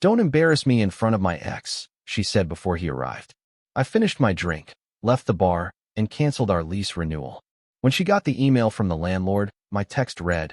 "Don't embarrass me in front of my ex," she said before he arrived. I finished my drink, left the bar, and canceled our lease renewal. When she got the email from the landlord, my text read,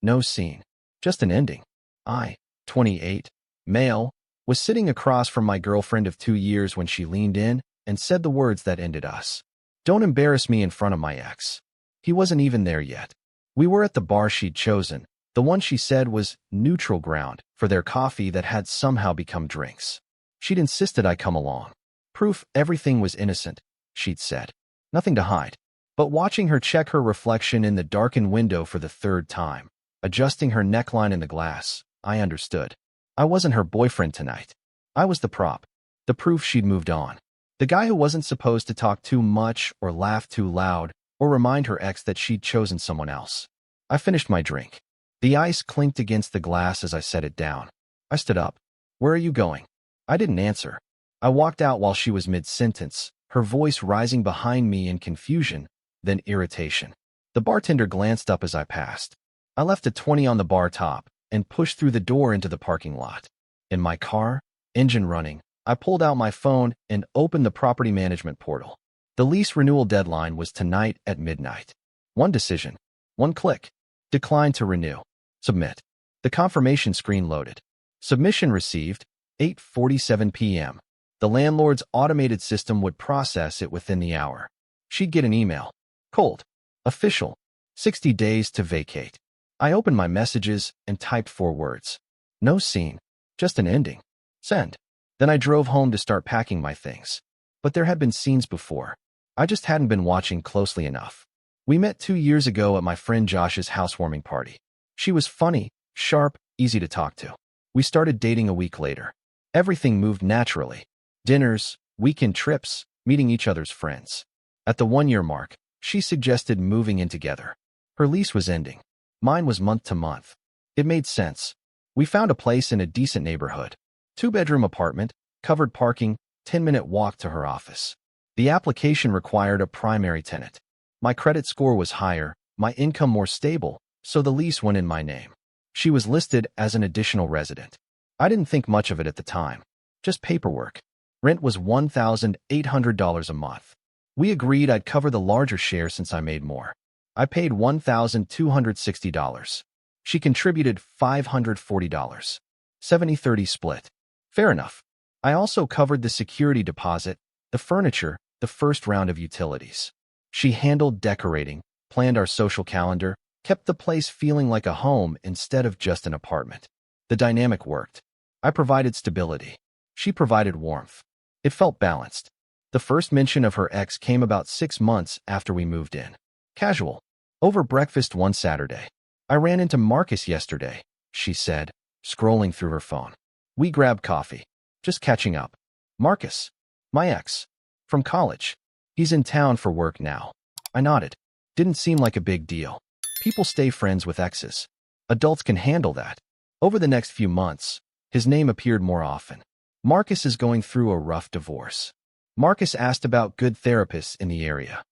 "No scene, just an ending." I, 28, male, was sitting across from my girlfriend of 2 years when she leaned in and said the words that ended us. "Don't embarrass me in front of my ex." He wasn't even there yet. We were at the bar she'd chosen, the one she said was neutral ground for their coffee that had somehow become drinks. She'd insisted I come along. Proof everything was innocent, she'd said. Nothing to hide. But watching her check her reflection in the darkened window for the 3rd time, adjusting her neckline in the glass, I understood. I wasn't her boyfriend tonight. I was the prop. The proof she'd moved on. The guy who wasn't supposed to talk too much or laugh too loud or remind her ex that she'd chosen someone else. I finished my drink. The ice clinked against the glass as I set it down. I stood up. "Where are you going?" I didn't answer. I walked out while she was mid-sentence, her voice rising behind me in confusion, then irritation. The bartender glanced up as I passed. I left a 20 on the bar top and pushed through the door into the parking lot. In my car, engine running, I pulled out my phone and opened the property management portal. The lease renewal deadline was tonight at midnight. One decision. One click. Decline to renew. Submit. The confirmation screen loaded. Submission received, 8:47 p.m. The landlord's automated system would process it within the hour. She'd get an email. Cold. Official. 60 days to vacate. I opened my messages and typed 4 words. No scene. Just an ending. Send. Then I drove home to start packing my things. But there had been scenes before. I just hadn't been watching closely enough. We met 2 years ago at my friend Josh's housewarming party. She was funny, sharp, easy to talk to. We started dating a week later. Everything moved naturally. Dinners, weekend trips, meeting each other's friends. At the 1-year mark, she suggested moving in together. Her lease was ending. Mine was month to month. It made sense. We found a place in a decent neighborhood. 2-bedroom apartment, covered parking, 10-minute walk to her office. The application required a primary tenant. My credit score was higher, my income more stable, so the lease went in my name. She was listed as an additional resident. I didn't think much of it at the time. Just paperwork. Rent was $1,800 a month. We agreed I'd cover the larger share since I made more. I paid $1,260. She contributed $540. 70-30 split. Fair enough. I also covered the security deposit, the furniture, the first round of utilities. She handled decorating, planned our social calendar, kept the place feeling like a home instead of just an apartment. The dynamic worked. I provided stability. She provided warmth. It felt balanced. The first mention of her ex came about 6 months after we moved in. Casual. Over breakfast one Saturday. "I ran into Marcus yesterday," she said, scrolling through her phone. "We grabbed coffee. Just catching up." "Marcus?" "My ex. From college. He's in town for work now." I nodded. Didn't seem like a big deal. People stay friends with exes. Adults can handle that. Over the next few months, his name appeared more often. "Marcus is going through a rough divorce." Marcus asked about good therapists in the area.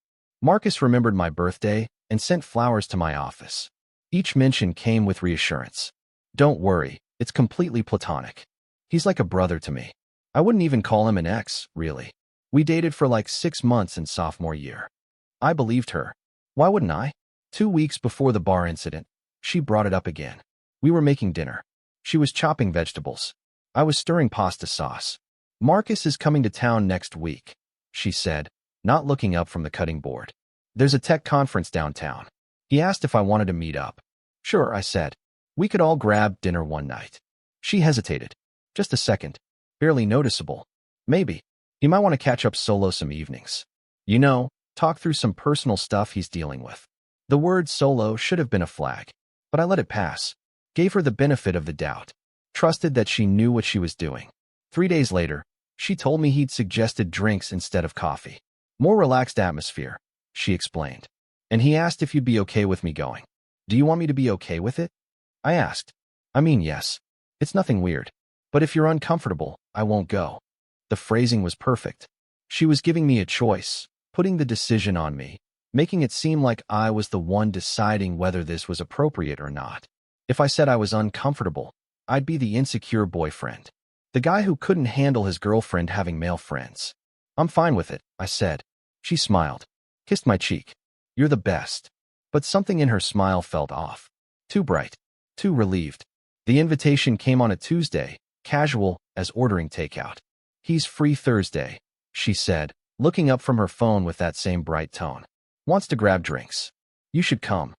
Marcus remembered my birthday and sent flowers to my office. Each mention came with reassurance. "Don't worry, it's completely platonic. He's like a brother to me. I wouldn't even call him an ex, really. We dated for like 6 months in sophomore year." I believed her. Why wouldn't I? 2 weeks before the bar incident, she brought it up again. We were making dinner. She was chopping vegetables. I was stirring pasta sauce. "Marcus is coming to town next week," she said, not looking up from the cutting board. "There's a tech conference downtown. He asked if I wanted to meet up." "Sure," I said. "We could all grab dinner one night." She hesitated. Just a second. Barely noticeable. "Maybe. He might want to catch up solo some evenings. You know, talk through some personal stuff he's dealing with." The word solo should have been a flag, but I let it pass. Gave her the benefit of the doubt. Trusted that she knew what she was doing. 3 days later, she told me he'd suggested drinks instead of coffee. "More relaxed atmosphere," she explained. "And he asked if you'd be okay with me going." "Do you want me to be okay with it?" I asked. "I mean, yes. It's nothing weird. But if you're uncomfortable, I won't go." The phrasing was perfect. She was giving me a choice, putting the decision on me, making it seem like I was the one deciding whether this was appropriate or not. If I said I was uncomfortable, I'd be the insecure boyfriend. The guy who couldn't handle his girlfriend having male friends. I'm fine with it, I said. She smiled, kissed my cheek. You're the best. But something in her smile felt off. Too bright, too relieved. The invitation came on a Tuesday, casual as ordering takeout. He's free Thursday, she said, looking up from her phone with that same bright tone. Wants to grab drinks. You should come.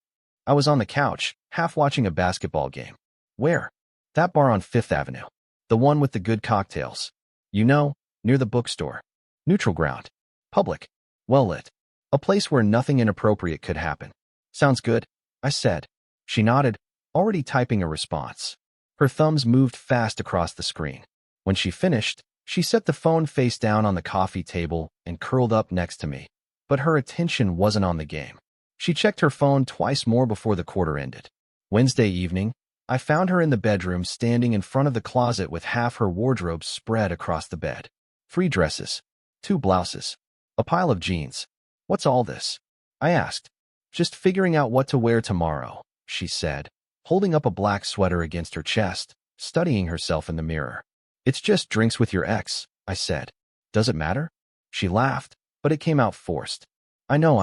I was on the couch, half watching a basketball game. Where? That bar on Fifth Avenue. The one with the good cocktails. You know, near the bookstore. Neutral ground. Public. Well lit. A place where nothing inappropriate could happen. Sounds good, I said. She nodded, already typing a response. Her thumbs moved fast across the screen. When she finished, she set the phone face down on the coffee table and curled up next to me. But her attention wasn't on the game. She checked her phone twice more before the quarter ended. Wednesday evening, I found her in the bedroom standing in front of the closet with half her wardrobe spread across the bed. 3 dresses, 2 blouses, a pile of jeans. What's all this? I asked. Just figuring out what to wear tomorrow, she said, holding up a black sweater against her chest, studying herself in the mirror. It's just drinks with your ex, I said. Does it matter? She laughed, but it came out forced. I know.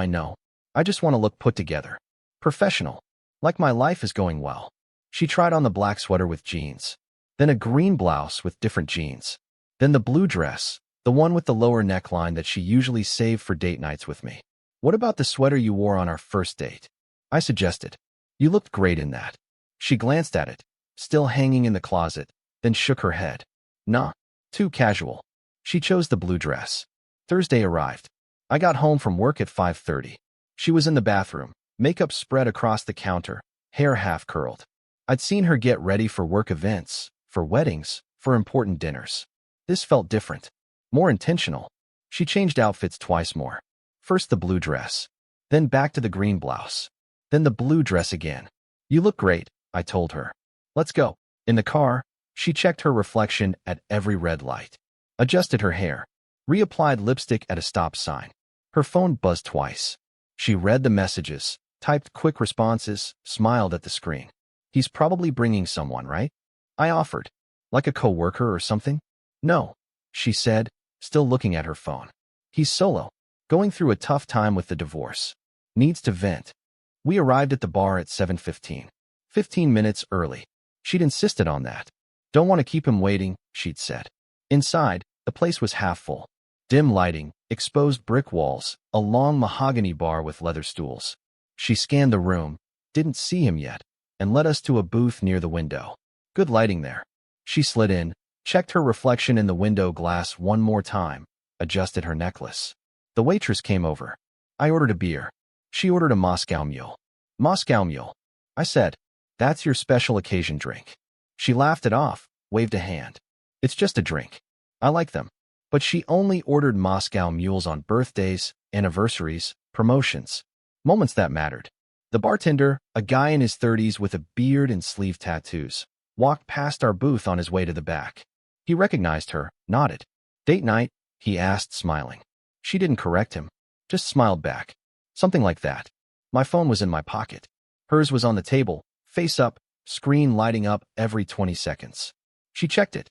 I just want to look put together. Professional. Like my life is going well. She tried on the black sweater with jeans, then a green blouse with different jeans, then the blue dress, the one with the lower neckline that she usually saved for date nights with me. What about the sweater you wore on our first date? I suggested. You looked great in that. She glanced at it, still hanging in the closet, then shook her head. Nah, too casual. She chose the blue dress. Thursday arrived. I got home from work at 5:30. She was in the bathroom, makeup spread across the counter, hair half curled. I'd seen her get ready for work events, for weddings, for important dinners. This felt different, more intentional. She changed outfits twice more. First the blue dress, then back to the green blouse, then the blue dress again. You look great, I told her. Let's go. In the car, she checked her reflection at every red light, adjusted her hair, reapplied lipstick at a stop sign. Her phone buzzed twice. She read the messages, typed quick responses, smiled at the screen. He's probably bringing someone, right? I offered. Like a coworker or something? No, she said, still looking at her phone. He's solo, going through a tough time with the divorce. Needs to vent. We arrived at the bar at 7:15. 15 minutes early. She'd insisted on that. Don't want to keep him waiting, she'd said. Inside, the place was half full. Dim lighting, exposed brick walls, a long mahogany bar with leather stools. She scanned the room, didn't see him yet, and led us to a booth near the window. Good lighting there. She slid in, checked her reflection in the window glass one more time, adjusted her necklace. The waitress came over. I ordered a beer. She ordered a Moscow Mule. Moscow Mule. I said, that's your special occasion drink. She laughed it off, waved a hand. It's just a drink. I like them. But she only ordered Moscow Mules on birthdays, anniversaries, promotions. Moments that mattered. The bartender, a guy in his 30s with a beard and sleeve tattoos, walked past our booth on his way to the back. He recognized her, nodded. Date night? He asked, smiling. She didn't correct him, just smiled back. Something like that. My phone was in my pocket. Hers was on the table, face up, screen lighting up every 20 seconds. She checked it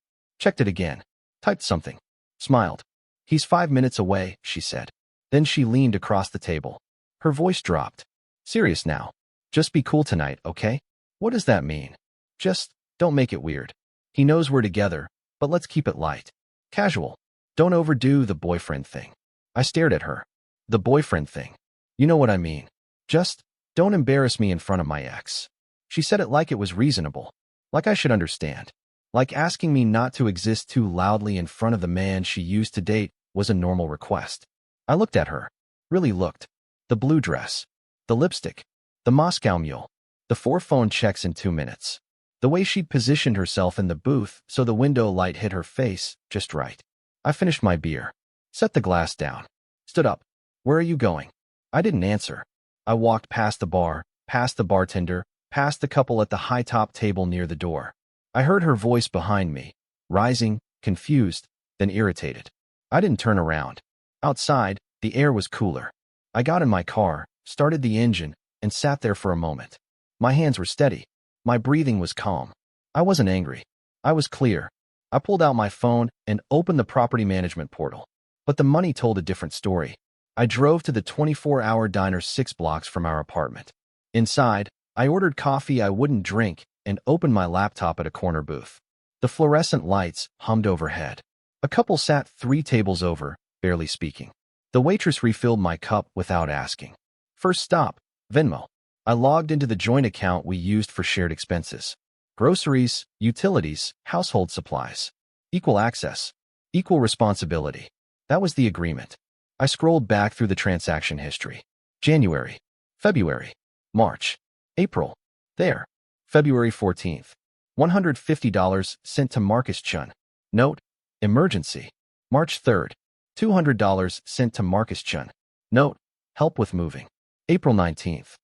again, typed something, smiled. He's 5 minutes away, she said. Then she leaned across the table. Her voice dropped. Serious now. Just be cool tonight, okay? What does that mean? Just don't make it weird. He knows we're together, but let's keep it light. Casual. Don't overdo the boyfriend thing. I stared at her. The boyfriend thing. You know what I mean. Just don't embarrass me in front of my ex. She said it like it was reasonable, like I should understand. Like asking me not to exist too loudly in front of the man she used to date was a normal request. I looked at her. Really looked. The blue dress. The lipstick. The Moscow Mule. The 4 phone checks in 2 minutes. The way she'd positioned herself in the booth so the window light hit her face just right. I finished my beer. Set the glass down. Stood up. Where are you going? I didn't answer. I walked past the bar, past the bartender, past the couple at the high-top table near the door. I heard her voice behind me, rising, confused, then irritated. I didn't turn around. Outside, the air was cooler. I got in my car, started the engine, and sat there for a moment. My hands were steady. My breathing was calm. I wasn't angry. I was clear. I pulled out my phone and opened the property management portal. But the money told a different story. I drove to the 24-hour diner 6 blocks from our apartment. Inside, I ordered coffee I wouldn't drink and opened my laptop at a corner booth. The fluorescent lights hummed overhead. A couple sat 3 tables over, barely speaking. The waitress refilled my cup without asking. First stop, Venmo. I logged into the joint account we used for shared expenses. Groceries, utilities, household supplies. Equal access. Equal responsibility. That was the agreement. I scrolled back through the transaction history. January, February, March, April. There. February 14th. $150 sent to Marcus Chun. Note, emergency. March 3rd. $200 sent to Marcus Chun. Note, help with moving. April 19th.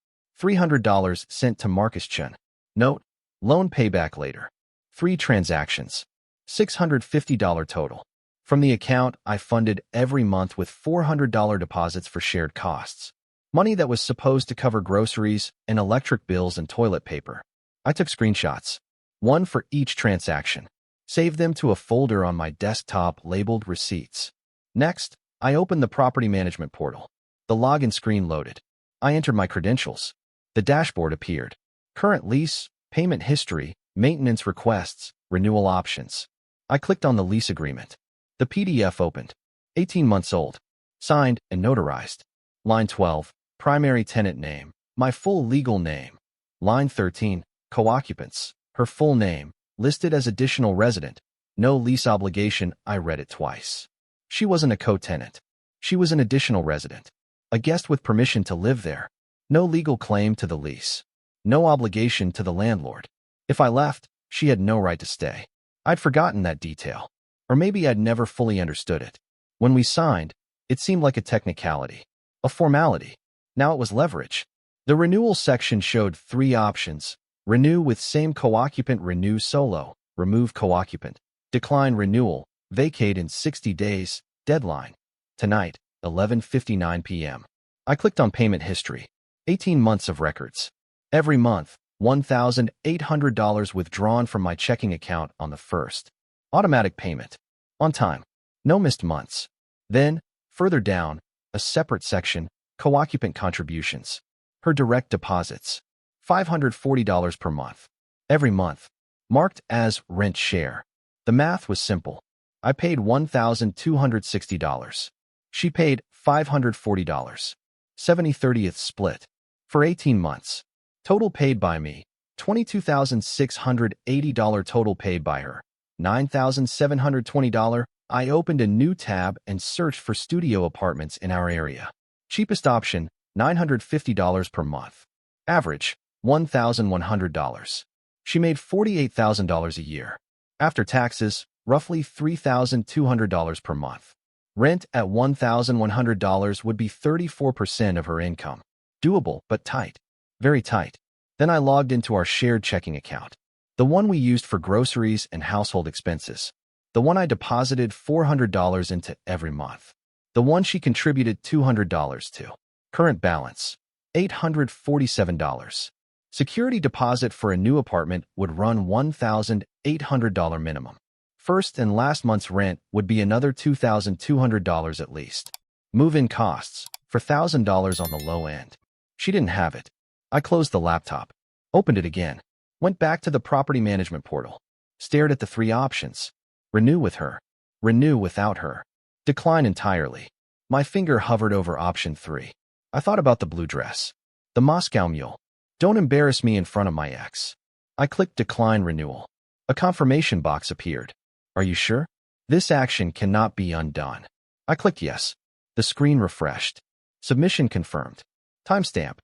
$300 sent to Marcus Chun. Note, loan payback later. 3 transactions. $650 total. From the account, I funded every month with $400 deposits for shared costs. Money that was supposed to cover groceries and electric bills and toilet paper. I took screenshots. 1 for each transaction. Saved them to a folder on my desktop labeled Receipts. Next, I opened the property management portal. The login screen loaded. I entered my credentials. The dashboard appeared. Current lease, payment history, maintenance requests, renewal options. I clicked on the lease agreement. The PDF opened. 18 months old. Signed and notarized. Line 12, primary tenant name, my full legal name. Line 13, co-occupants, her full name, listed as additional resident. No lease obligation. I read it twice. She wasn't a co-tenant. She was an additional resident. A guest with permission to live there. No legal claim to the lease. No obligation to the landlord. If I left, she had no right to stay. I'd forgotten that detail. Or maybe I'd never fully understood it. When we signed, it seemed like a technicality, a formality. Now it was leverage. The renewal section showed 3 options: renew with same co-occupant, renew solo, remove co-occupant, decline renewal, vacate in 60 days, deadline. Tonight, 11:59 p.m. I clicked on payment history. 18 months of records. Every month, $1,800 withdrawn from my checking account on the 1st. Automatic payment. On time. No missed months. Then, further down, a separate section, co-occupant contributions. Her direct deposits. $540 per month. Every month. Marked as rent share. The math was simple. I paid $1,260. She paid $540. 70/30th split. For 18 months. Total paid by me. $22,680 total paid by her. $9,720. I opened a new tab and searched for studio apartments in our area. Cheapest option, $950 per month. Average, $1,100. She made $48,000 a year. After taxes, roughly $3,200 per month. Rent at $1,100 would be 34% of her income. Doable, but tight. Very tight. Then I logged into our shared checking account. The one we used for groceries and household expenses. The one I deposited $400 into every month. The one she contributed $200 to. Current balance, $847. Security deposit for a new apartment would run $1,800 minimum. First and last month's rent would be another $2,200 at least. Move-in costs, for $1,000 on the low end. She didn't have it. I closed the laptop, opened it again, went back to the property management portal, stared at the 3 options. Renew with her, renew without her, decline entirely. My finger hovered over option 3. I thought about the blue dress, the Moscow Mule. Don't embarrass me in front of my ex. I clicked decline renewal. A confirmation box appeared. Are you sure? This action cannot be undone. I clicked yes. The screen refreshed. Submission confirmed. Timestamp,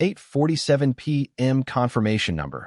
8:47 p.m. Confirmation number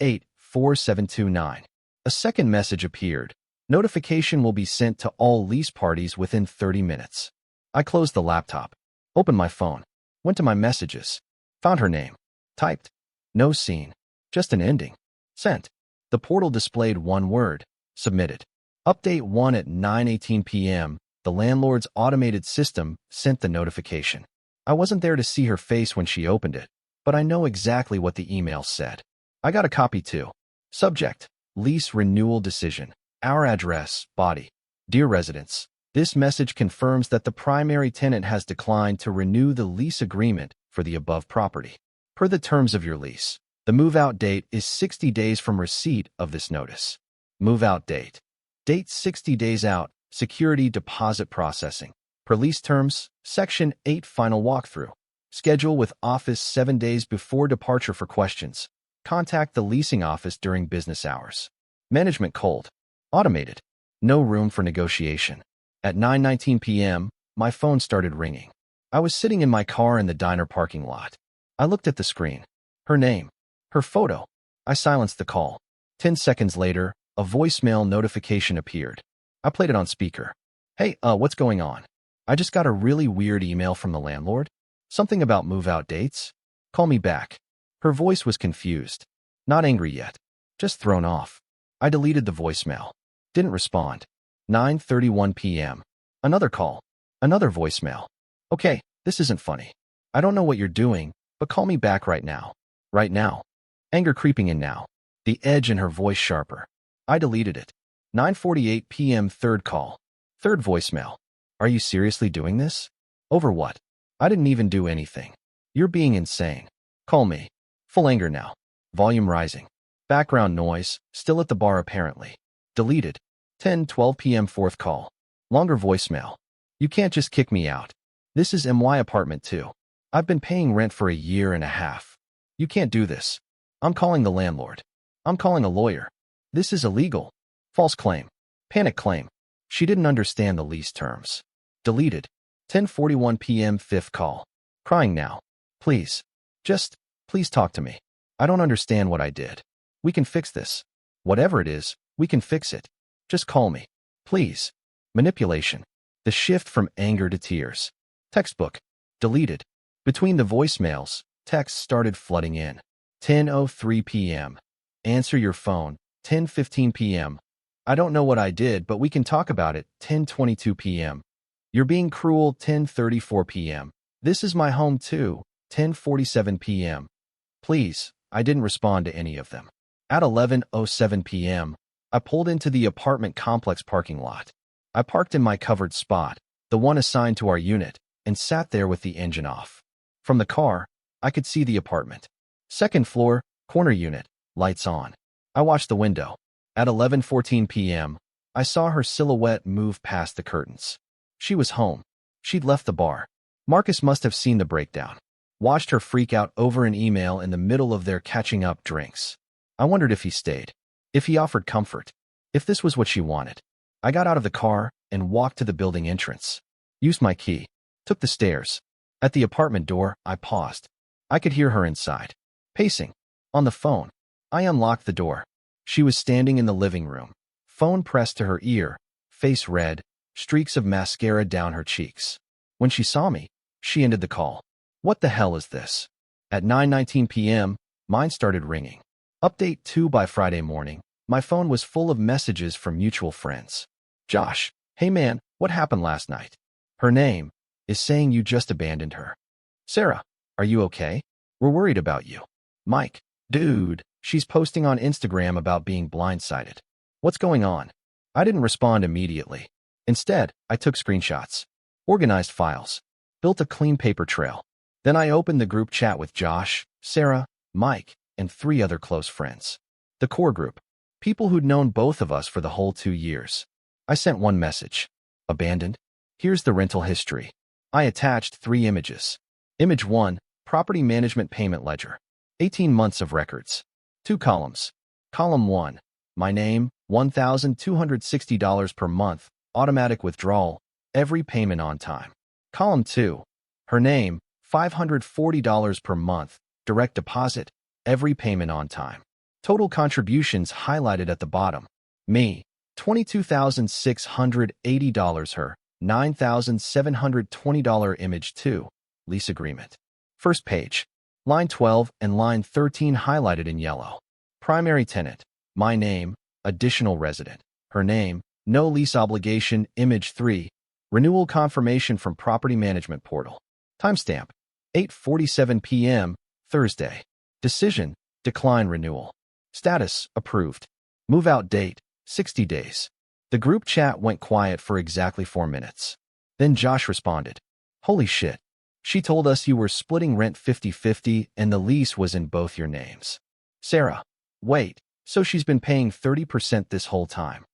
84729. A second message appeared. Notification will be sent to all lease parties within 30 minutes. I closed the laptop, opened my phone, went to my messages, found her name, typed. No scene, just an ending. Sent. The portal displayed 1 word. Submitted. Update 1 at 9:18 p.m. The landlord's automated system sent the notification. I wasn't there to see her face when she opened it, but I know exactly what the email said. I got a copy too. Subject, lease renewal decision. Our address, body. Dear residents, this message confirms that the primary tenant has declined to renew the lease agreement for the above property. Per the terms of your lease, the move-out date is 60 days from receipt of this notice. Move-out date. Date 60 days out, security deposit processing. Per lease terms, Section 8 final walkthrough. Schedule with office 7 days before departure for questions. Contact the leasing office during business hours. Management cold. Automated. No room for negotiation. At 9:19 p.m., my phone started ringing. I was sitting in my car in the diner parking lot. I looked at the screen. Her name. Her photo. I silenced the call. 10 seconds later, a voicemail notification appeared. I played it on speaker. Hey, what's going on? I just got a really weird email from the landlord. Something about move-out dates? Call me back. Her voice was confused. Not angry yet. Just thrown off. I deleted the voicemail. Didn't respond. 9:31 p.m. Another call. Another voicemail. Okay, this isn't funny. I don't know what you're doing, but call me back right now. Right now. Anger creeping in now. The edge in her voice sharper. I deleted it. 9:48 p.m. Third call. Third voicemail. Are you seriously doing this? Over what? I didn't even do anything. You're being insane. Call me. Full anger now. Volume rising. Background noise, still at the bar apparently. Deleted. 10:12 p.m. Fourth call. Longer voicemail. You can't just kick me out. This is MY apartment 2. I've been paying rent for a year and a half. You can't do this. I'm calling the landlord. I'm calling a lawyer. This is illegal. False claim. Panic claim. She didn't understand the lease terms. Deleted. 10:41 p.m. Fifth call. Crying now. Please. Please talk to me. I don't understand what I did. We can fix this. Whatever it is, we can fix it. Just call me. Please. Manipulation. The shift from anger to tears. Textbook. Deleted. Between the voicemails, texts started flooding in. 10:03 p.m. Answer your phone. 10:15 p.m. I don't know what I did, but we can talk about it. 10:22 p.m. You're being cruel. 10:34 p.m. This is my home too. 10:47 p.m. Please, I didn't respond to any of them. At 11:07 p.m., I pulled into the apartment complex parking lot. I parked in my covered spot, the one assigned to our unit, and sat there with the engine off. From the car, I could see the apartment. Second floor, corner unit, lights on. I watched the window. At 11:14 p.m., I saw her silhouette move past the curtains. She was home. She'd left the bar. Marcus must have seen the breakdown. Watched her freak out over an email in the middle of their catching up drinks. I wondered if he stayed. If he offered comfort. If this was what she wanted. I got out of the car and walked to the building entrance. Used my key. Took the stairs. At the apartment door, I paused. I could hear her inside. Pacing. On the phone. I unlocked the door. She was standing in the living room. Phone pressed to her ear. Face red. Streaks of mascara down her cheeks. When she saw me, she ended the call. What the hell is this? At 9:19 p.m., mine started ringing. Update 2 by Friday morning. My phone was full of messages from mutual friends. Josh, hey man, what happened last night? Her name is saying you just abandoned her. Sarah, are you okay? We're worried about you. Mike, dude, she's posting on Instagram about being blindsided. What's going on? I didn't respond immediately. Instead, I took screenshots, organized files, built a clean paper trail. Then I opened the group chat with Josh, Sarah, Mike, and 3 other close friends. The core group, people who'd known both of us for the whole 2 years. I sent one message. Abandoned? Here's the rental history. I attached 3 images. Image 1, property management payment ledger. 18 months of records. 2 columns. Column 1, my name, $1,260 per month, automatic withdrawal, every payment on time. Column 2, her name, $540 per month, direct deposit, every payment on time. Total contributions highlighted at the bottom. Me, $22,680. Her, $9,720. Image 2, lease agreement. First page. Line 12 and line 13 highlighted in yellow. Primary tenant, my name, additional resident. Her name, no lease obligation. Image 3, renewal confirmation from property management portal. Timestamp, 8:47 p.m., Thursday. Decision, decline renewal. Status, approved. Move-out date, 60 days. The group chat went quiet for exactly 4 minutes. Then Josh responded, "Holy shit. She told us you were splitting rent 50-50 and the lease was in both your names." Sarah, wait, so she's been paying 30% this whole time?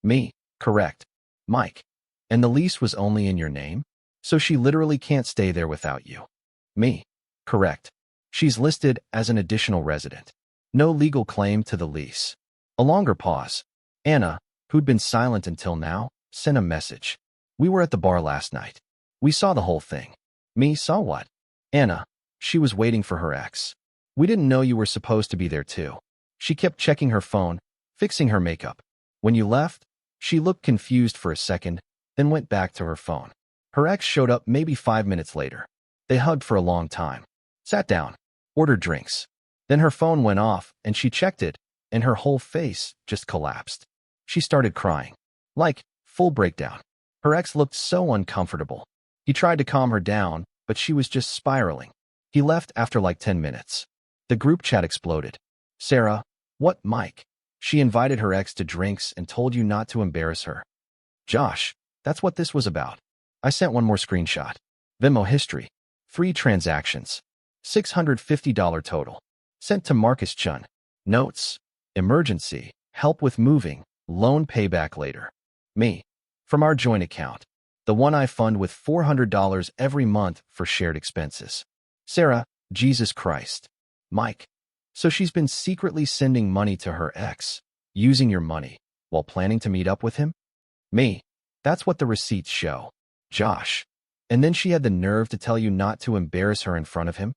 Me, correct. Mike, and the lease was only in your name? So she literally can't stay there without you? Me, correct. She's listed as an additional resident. No legal claim to the lease. A longer pause. Anna, who'd been silent until now, sent a message. "We were at the bar last night. We saw the whole thing." Me, saw what? Anna, she was waiting for her ex. "We didn't know you were supposed to be there too." She kept checking her phone, fixing her makeup. "When you left?" She looked confused for a second, then went back to her phone. Her ex showed up maybe 5 minutes later. They hugged for a long time. Sat down, ordered drinks. Then her phone went off and she checked it, and her whole face just collapsed. She started crying. Like, full breakdown. Her ex looked so uncomfortable. He tried to calm her down, but she was just spiraling. He left after like 10 minutes. The group chat exploded. "Sarah, what, Mike? She invited her ex to drinks and told you not to embarrass her." Josh, that's what this was about. I sent one more screenshot. Venmo history. 3 transactions. $650 total. Sent to Marcus Chun. Notes. Emergency. Help with moving. Loan payback later. Me. From our joint account. The one I fund with $400 every month for shared expenses. Sarah, Jesus Christ. Mike. So she's been secretly sending money to her ex, using your money, while planning to meet up with him? Me. That's what the receipts show. Josh. And then she had the nerve to tell you not to embarrass her in front of him?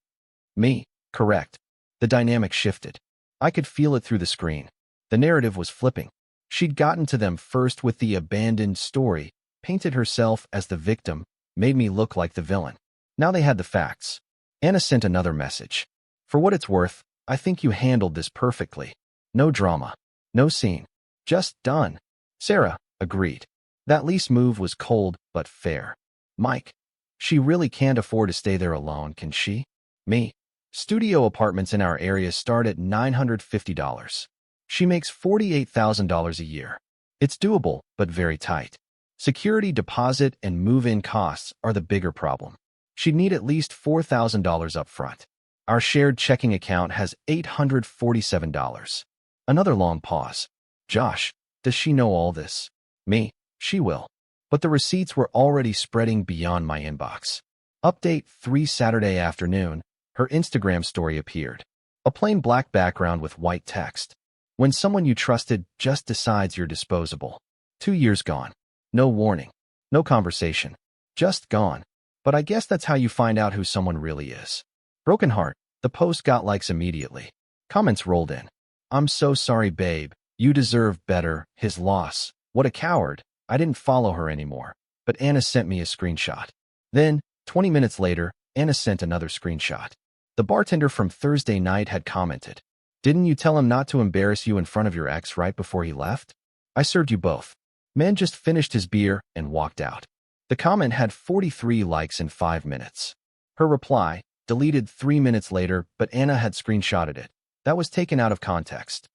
Me. Correct. The dynamic shifted. I could feel it through the screen. The narrative was flipping. She'd gotten to them first with the abandoned story, painted herself as the victim, made me look like the villain. Now they had the facts. Anna sent another message. "For what it's worth, I think you handled this perfectly. No drama. No scene. Just done." Sarah agreed. That lease move was cold but fair. Mike. She really can't afford to stay there alone, can she? Me. Studio apartments in our area start at $950. She makes $48,000 a year. It's doable, but very tight. Security deposit and move-in costs are the bigger problem. She'd need at least $4,000 up front. Our shared checking account has $847. Another long pause. Josh, does she know all this? Me, she will. But the receipts were already spreading beyond my inbox. Update 3 Saturday afternoon, her Instagram story appeared. A plain black background with white text. "When someone you trusted just decides you're disposable." 2 years gone. No warning. No conversation. Just gone. But I guess that's how you find out who someone really is. Broken heart. The post got likes immediately. Comments rolled in. "I'm so sorry, babe. You deserve better. His loss. What a coward. I didn't follow her anymore." But Anna sent me a screenshot. Then, 20 minutes later, Anna sent another screenshot. The bartender from Thursday night had commented. "Didn't you tell him not to embarrass you in front of your ex right before he left? I served you both." Man just finished his beer and walked out. The comment had 43 likes in 5 minutes. Her reply, deleted 3 minutes later, but Anna had screenshotted it. That was taken out of context.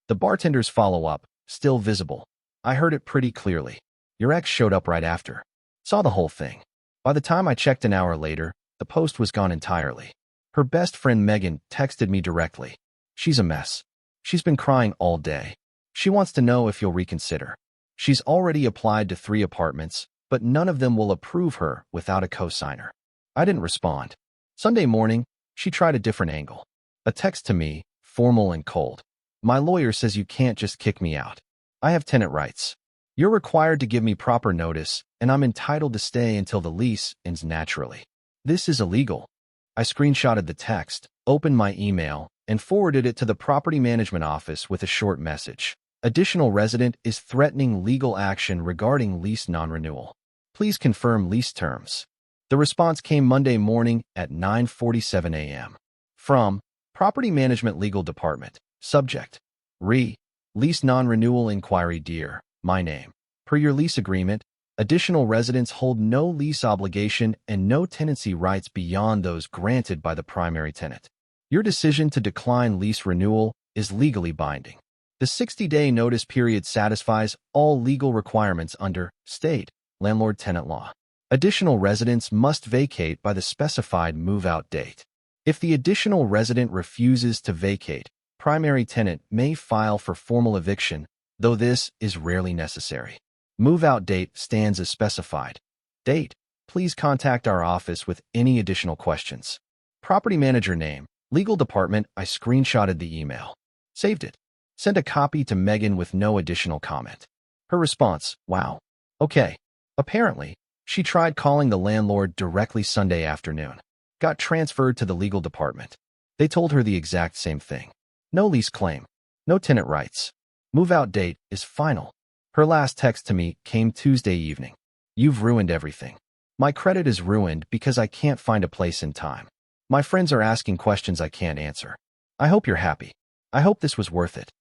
The bartender's follow-up, still visible. "I heard it pretty clearly. Your ex showed up right after. Saw the whole thing. By the time I checked an hour later, the post was gone entirely. Her best friend Megan texted me directly. She's a mess. She's been crying all day. She wants to know if you'll reconsider. She's already applied to 3 apartments, but none of them will approve her without a cosigner." I didn't respond. Sunday morning, she tried a different angle. A text to me, formal and cold. "My lawyer says you can't just kick me out. I have tenant rights. You're required to give me proper notice, and I'm entitled to stay until the lease ends naturally. This is illegal." I screenshotted the text, opened my email, and forwarded it to the property management office with a short message. "Additional resident is threatening legal action regarding lease non-renewal. Please confirm lease terms." The response came Monday morning at 9:47 a.m. From Property Management Legal Department. Subject. Lease non-renewal inquiry. Dear, my name. Per your lease agreement, additional residents hold no lease obligation and no tenancy rights beyond those granted by the primary tenant. Your decision to decline lease renewal is legally binding. The 60-day notice period satisfies all legal requirements under state landlord-tenant law. Additional residents must vacate by the specified move-out date. If the additional resident refuses to vacate, primary tenant may file for formal eviction, though this is rarely necessary. Move-out date stands as specified. Date: please contact our office with any additional questions. Property manager name: legal department. I screenshotted the email. Saved it. Sent a copy to Megan with no additional comment. Her response: wow. Okay. Apparently, she tried calling the landlord directly Sunday afternoon. Got transferred to the legal department. They told her the exact same thing. No lease claim. No tenant rights. Move-out date is final. Her last text to me came Tuesday evening. You've ruined everything. My credit is ruined because I can't find a place in time. My friends are asking questions I can't answer. I hope you're happy. I hope this was worth it.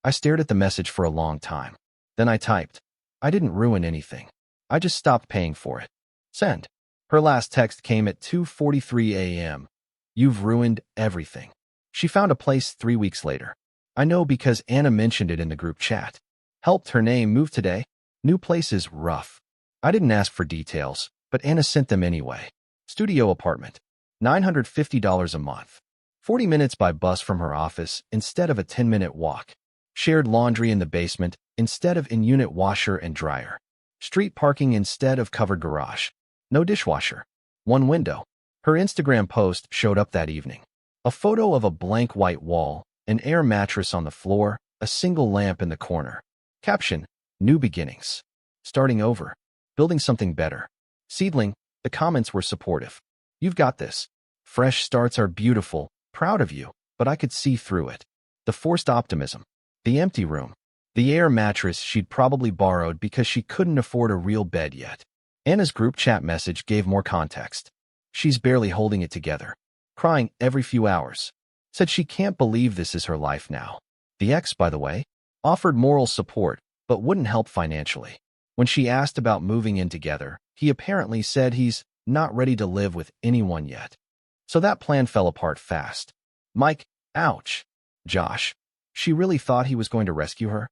I stared at the message for a long time. Then I typed. I didn't ruin anything. I just stopped paying for it. Send. Her last text came at 2:43 a.m. You've ruined everything. She found a place 3 weeks later. I know because Anna mentioned it in the group chat. Helped her name move today. New place is rough. I didn't ask for details, but Anna sent them anyway. Studio apartment. $950 a month. 40 minutes by bus from her office instead of a 10-minute walk. Shared laundry in the basement instead of in-unit washer and dryer. Street parking instead of covered garage. No dishwasher. One window. Her Instagram post showed up that evening. A photo of a blank white wall, an air mattress on the floor, a single lamp in the corner. Caption: new beginnings. Starting over. Building something better. Seedling. The comments were supportive. You've got this. Fresh starts are beautiful. Proud of you. But I could see through it. The forced optimism. The empty room. The air mattress she'd probably borrowed because she couldn't afford a real bed yet. Anna's group chat message gave more context. She's barely holding it together. Crying every few hours. Said she can't believe this is her life now. The ex, by the way, offered moral support, but wouldn't help financially. When she asked about moving in together, he apparently said he's not ready to live with anyone yet. So that plan fell apart fast. Mike, ouch. Josh, she really thought he was going to rescue her?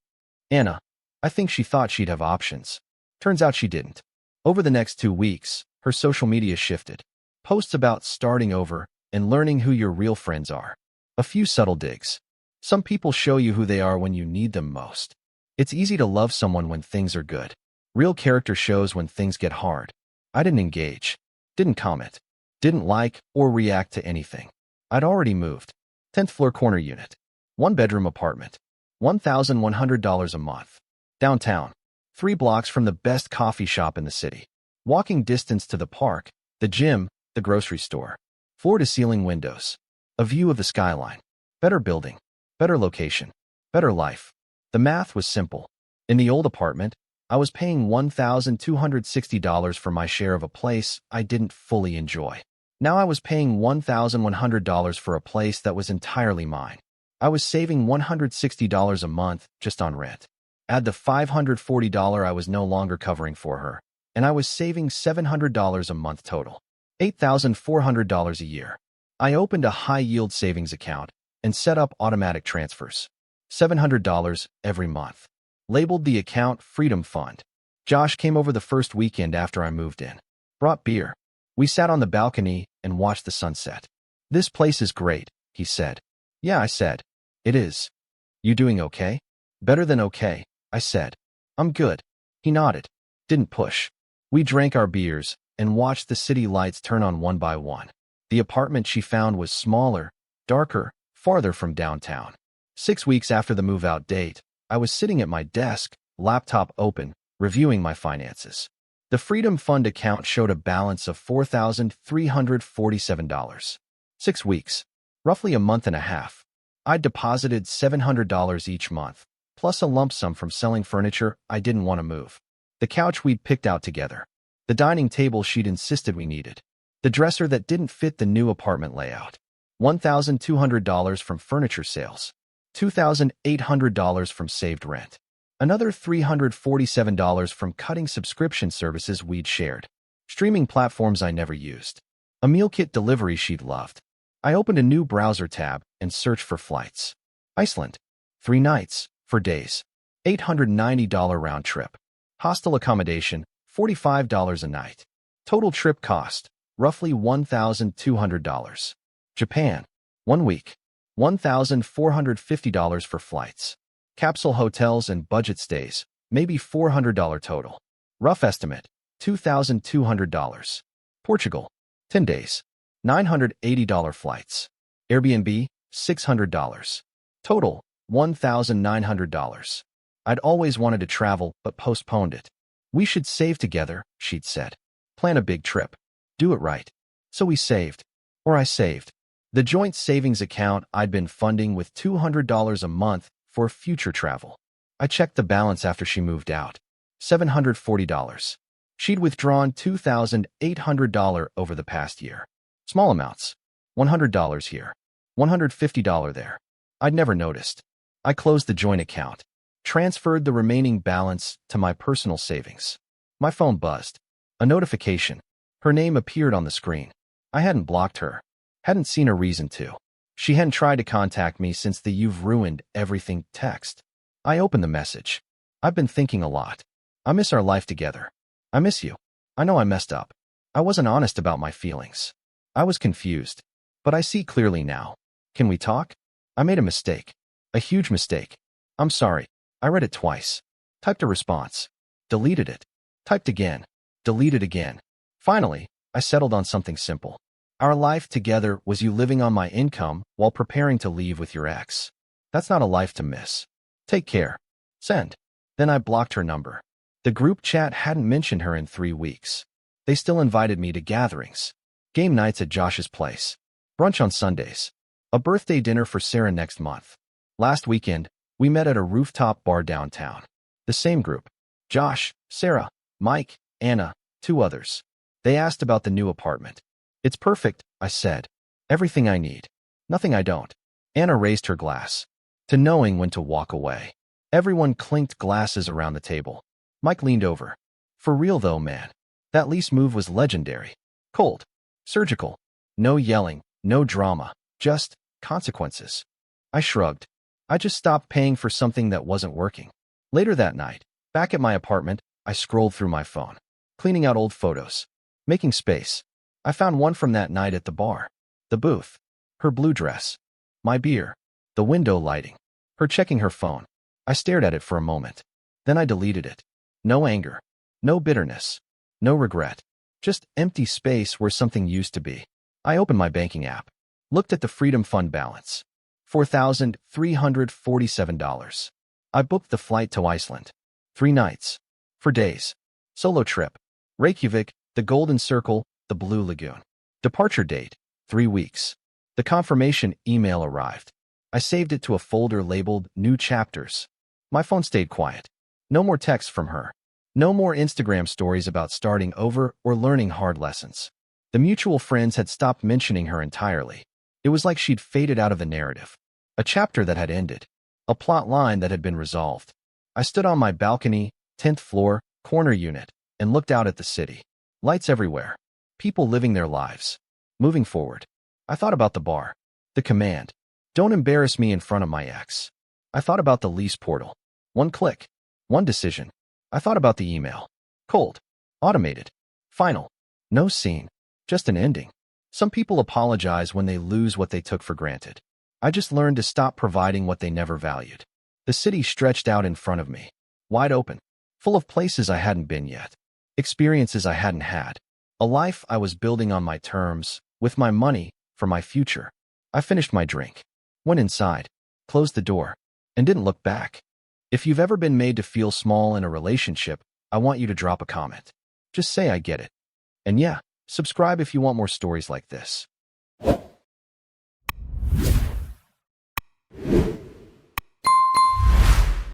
Anna, I think she thought she'd have options. Turns out she didn't. Over the next 2 weeks, her social media shifted. Posts about starting over and learning who your real friends are. A few subtle digs. Some people show you who they are when you need them most. It's easy to love someone when things are good. Real character shows when things get hard. I didn't engage. Didn't comment. Didn't like or react to anything. I'd already moved. 10th floor corner unit. 1-bedroom apartment. $1,100 a month. Downtown. 3 blocks from the best coffee shop in the city. Walking distance to the park, the gym, the grocery store. Floor-to-ceiling windows. A view of the skyline. Better building. Better location. Better life. The math was simple. In the old apartment, I was paying $1,260 for my share of a place I didn't fully enjoy. Now I was paying $1,100 for a place that was entirely mine. I was saving $160 a month just on rent. Add the $540 I was no longer covering for her, and I was saving $700 a month total. $8,400 a year. I opened a high-yield savings account and set up automatic transfers. $700 every month. Labeled the account Freedom Fund. Josh came over the first weekend after I moved in. Brought beer. We sat on the balcony and watched the sunset. This place is great, he said. Yeah, I said. It is. You doing okay? Better than okay, I said. I'm good. He nodded. Didn't push. We drank our beers and watched the city lights turn on one by one. The apartment she found was smaller, darker, farther from downtown. 6 weeks after the move-out date, I was sitting at my desk, laptop open, reviewing my finances. The Freedom Fund account showed a balance of $4,347. 6 weeks, roughly a month and a half. I'd deposited $700 each month, plus a lump sum from selling furniture I didn't want to move. The couch we'd picked out together. The dining table she'd insisted we needed. The dresser that didn't fit the new apartment layout. $1,200 from furniture sales. $2,800 from saved rent. Another $347 from cutting subscription services we'd shared. Streaming platforms I never used. A meal kit delivery she'd loved. I opened a new browser tab and searched for flights. Iceland. 3 nights, For days. $890 round trip. Hostel accommodation, $45 a night. Total trip cost, roughly $1,200. Japan. 1 week. $1,450 for flights. Capsule hotels and budget stays, maybe $400 total. Rough estimate, $2,200. Portugal. 10 days. $980 flights. Airbnb, $600. Total, $1,900. I'd always wanted to travel, but postponed it. We should save together, she'd said. Plan a big trip. Do it right. So we saved. Or I saved. The joint savings account I'd been funding with $200 a month for future travel. I checked the balance after she moved out. $740. She'd withdrawn $2,800 over the past year. Small amounts. $100 here. $150 there. I'd never noticed. I closed the joint account. Transferred the remaining balance to my personal savings. My phone buzzed. A notification. Her name appeared on the screen. I hadn't blocked her. Hadn't seen a reason to. She hadn't tried to contact me since the "you've ruined everything" text. I opened the message. I've been thinking a lot. I miss our life together. I miss you. I know I messed up. I wasn't honest about my feelings. I was confused. But I see clearly now. Can we talk? I made a mistake. A huge mistake. I'm sorry. I read it twice. Typed a response. Deleted it. Typed again. Deleted again. Finally, I settled on something simple. Our life together was you living on my income while preparing to leave with your ex. That's not a life to miss. Take care. Send. Then I blocked her number. The group chat hadn't mentioned her in 3 weeks. They still invited me to gatherings. Game nights at Josh's place. Brunch on Sundays. A birthday dinner for Sarah next month. Last weekend, we met at a rooftop bar downtown. The same group. Josh, Sarah, Mike, Anna, 2 others. They asked about the new apartment. It's perfect, I said. Everything I need. Nothing I don't. Anna raised her glass. To knowing when to walk away. Everyone clinked glasses around the table. Mike leaned over. For real though, man. That lease move was legendary. Cold. Surgical. No yelling, no drama. Just consequences. I shrugged. I just stopped paying for something that wasn't working. Later that night, back at my apartment, I scrolled through my phone. Cleaning out old photos. Making space. I found one from that night at the bar. The booth. Her blue dress. My beer. The window lighting. Her checking her phone. I stared at it for a moment. Then I deleted it. No anger. No bitterness. No regret. Just empty space where something used to be. I opened my banking app. Looked at the Freedom Fund balance. $4,347. I booked the flight to Iceland. 3 nights. For days. Solo trip. Reykjavik, the Golden Circle, the Blue Lagoon. Departure date, 3 weeks. The confirmation email arrived. I saved it to a folder labeled New Chapters. My phone stayed quiet. No more texts from her. No more Instagram stories about starting over or learning hard lessons. The mutual friends had stopped mentioning her entirely. It was like she'd faded out of the narrative. A chapter that had ended. A plot line that had been resolved. I stood on my balcony, 10th floor, corner unit, and looked out at the city. Lights everywhere. People living their lives. Moving forward. I thought about the bar. The command. Don't embarrass me in front of my ex. I thought about the lease portal. 1 click. 1 decision. I thought about the email. Cold. Automated. Final. No scene. Just an ending. Some people apologize when they lose what they took for granted. I just learned to stop providing what they never valued. The city stretched out in front of me. Wide open. Full of places I hadn't been yet. Experiences I hadn't had. A life I was building on my terms, with my money, for my future. I finished my drink. Went inside. Closed the door. And didn't look back. If you've ever been made to feel small in a relationship, I want you to drop a comment. Just say I get it. And yeah, subscribe if you want more stories like this.